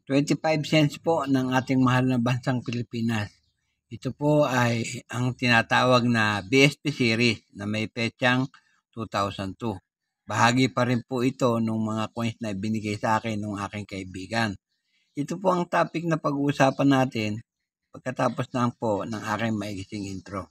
25 cents po ng ating mahal na bansang Pilipinas. Ito po ay ang tinatawag na BSP series na may petsang 2002. Bahagi pa rin po ito ng mga coins na binigay sa akin ng aking kaibigan. Ito po ang topic na pag-uusapan natin pagkatapos lang po ng aking maigising intro.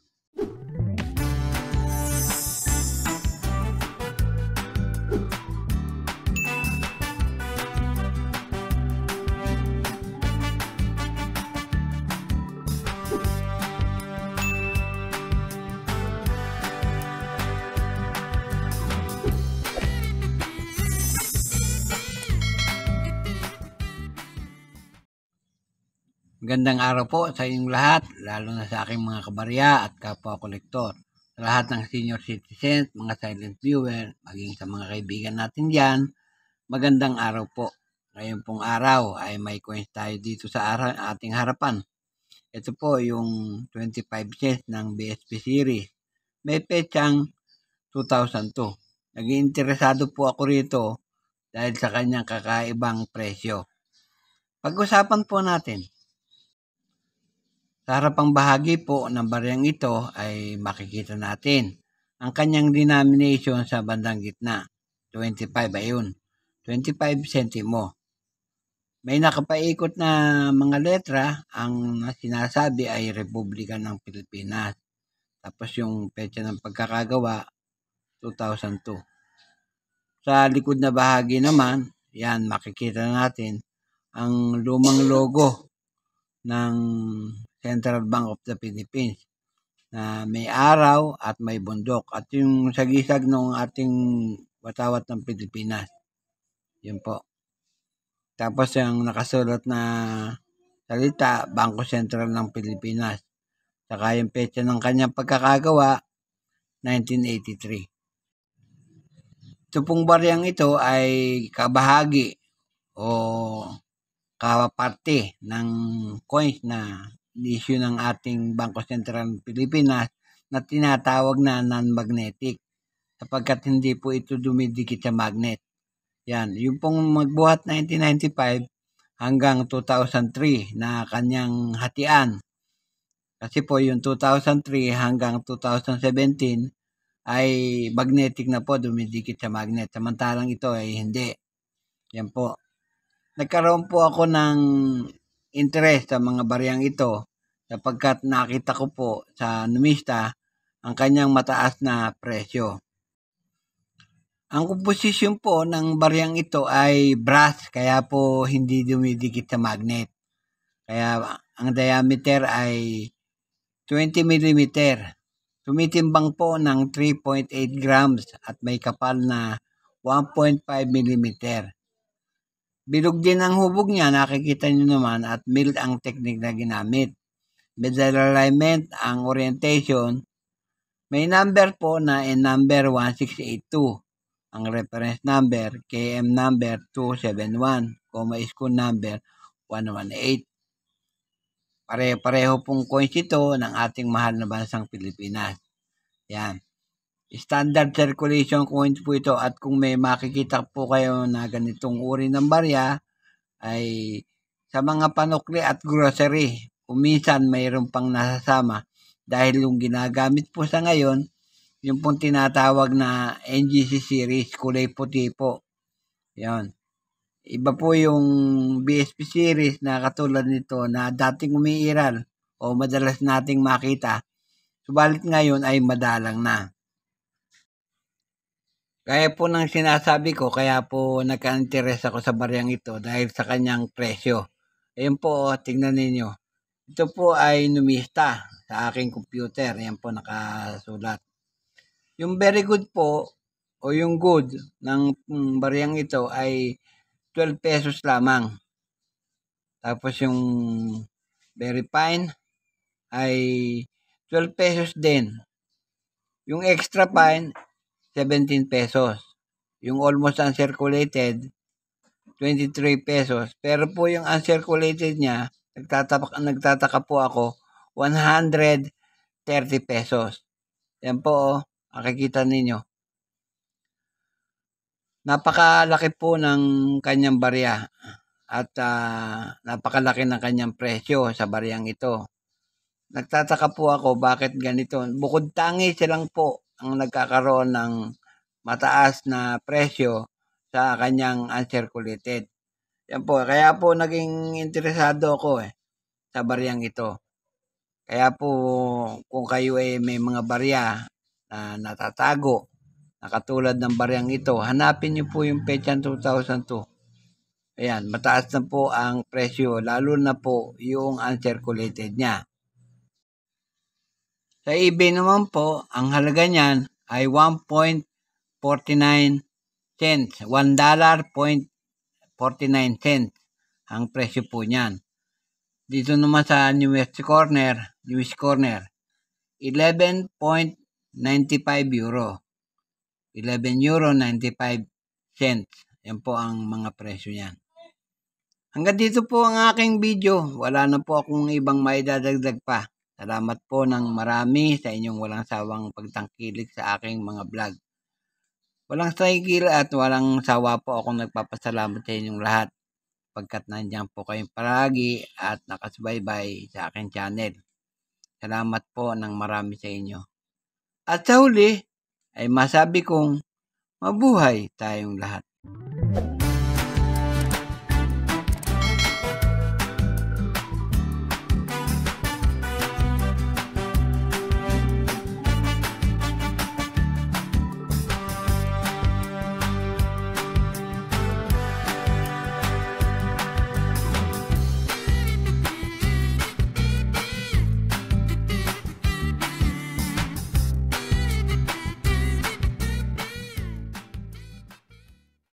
Magandang araw po sa inyong lahat, lalo na sa aking mga kabarya at kapwa-kolektor. Sa lahat ng senior citizens, mga silent viewer, maging sa mga kaibigan natin dyan, magandang araw po. Ngayon pong araw ay may coins tayo dito sa ating harapan. Ito po yung 25 cents ng BSP series. May petsang 2002. Naging interesado po ako rito dahil sa kanyang kakaibang presyo. Pag-usapan po natin. Sa harapang bahagi po ng baryang ito ay makikita natin ang kanyang denomination sa bandang gitna. 25 ayun. 25 sentimo. May nakapaikot na mga letra. Ang sinasabi ay Republika ng Pilipinas. Tapos yung petsa ng pagkakagawa, 2002. Sa likod na bahagi naman, yan makikita natin ang lumang logo ng Central Bank of the Philippines na may araw at may bundok at yung sagisag ng ating watawat ng Pilipinas. Yun po. Tapos yung nakasulat na salita, Bangko Sentral ng Pilipinas. Saka yung petsa ng kanyang pagkakagawa, 1983. Ito pong baryang ito ay kabahagi o kaparte ng coins na issue ng ating Bangko Sentral ng Pilipinas na tinatawag na non-magnetic sapagkat hindi po ito dumidikit sa magnet. Yan, yung pong magbuhat 1995 hanggang 2003 na kanyang hatian. Kasi po yung 2003 hanggang 2017 ay magnetic na po, dumidikit sa magnet. Samantalang ito ay hindi. Yan po. Nagkaroon po ako ng interest sa mga baryang ito sapagkat nakita ko po sa numista ang kanyang mataas na presyo. Ang komposisyon po ng baryang ito ay brass kaya po hindi dumidikit sa magnet. Kaya ang diameter ay 20 mm. Tumitimbang po ng 3.8 grams at may kapal na 1.5 mm. Bilog din ang hubog niya, nakikita nyo naman, at mild ang technique na ginamit. Middle alignment, ang orientation, may number po na number 1682. Ang reference number, KM number 271, school number 118. Pare-pareho pong coins ito ng ating mahal na bansang Pilipinas. Yan. Standard circulation coins po ito at kung may makikita po kayo na ganitong uri ng barya ay sa mga panukli at grocery. Kuminsan mayroon pang nasasama dahil yung ginagamit po sa ngayon yung pong tinatawag na NGC series, kulay puti po. Yan. Iba po yung BSP series na katulad nito na dating umiiral o madalas nating makita. Subalit ngayon ay madalang na. Kaya po nang sinasabi ko, kaya po nagka-interest ako sa baryang ito dahil sa kanyang presyo. Ayun po, tingnan ninyo. Ito po ay numista sa aking computer. Ayan po nakasulat. Yung very good po o yung good ng baryang ito ay 12 pesos lamang. Tapos yung very fine ay 12 pesos din. Yung extra fine 17 pesos. Yung almost uncirculated, 23 pesos. Pero po yung uncirculated niya, nagtataka po ako, 130 pesos. Yan po, makikita ninyo. Napakalaki po ng kanyang barya. at napakalaki ng kanyang presyo sa bariyang ito. Nagtataka po ako bakit ganito. Bukod tangi silang po ang nagkakaroon ng mataas na presyo sa kanyang uncirculated. Yan po, kaya po naging interesado ako sa bariyang ito. Kaya po kung kayo ay may mga barya na natatago na katulad ng bariyang ito, hanapin niyo po yung petsang 2002. Ayan, mataas na po ang presyo, lalo na po yung uncirculated niya. Sa eBay naman po, ang halaga niyan ay 1.49 cents. $1.49 ang presyo po niyan. Dito naman sa News Corner, 11.95 euro. 11 euro 95 cents. Yan po ang mga presyo niyan. Hanggang dito po ang aking video. Wala na po akong ibang maidadagdag pa. Salamat po ng marami sa inyong walang sawang pagtangkilik sa aking mga vlog. Walang saygil at walang sawa po akong nagpapasalamat sa inyong lahat pagkat nandiyan po kayong palagi at nakasubaybay sa aking channel. Salamat po ng marami sa inyo. At sa huli ay masabi kong mabuhay tayong lahat.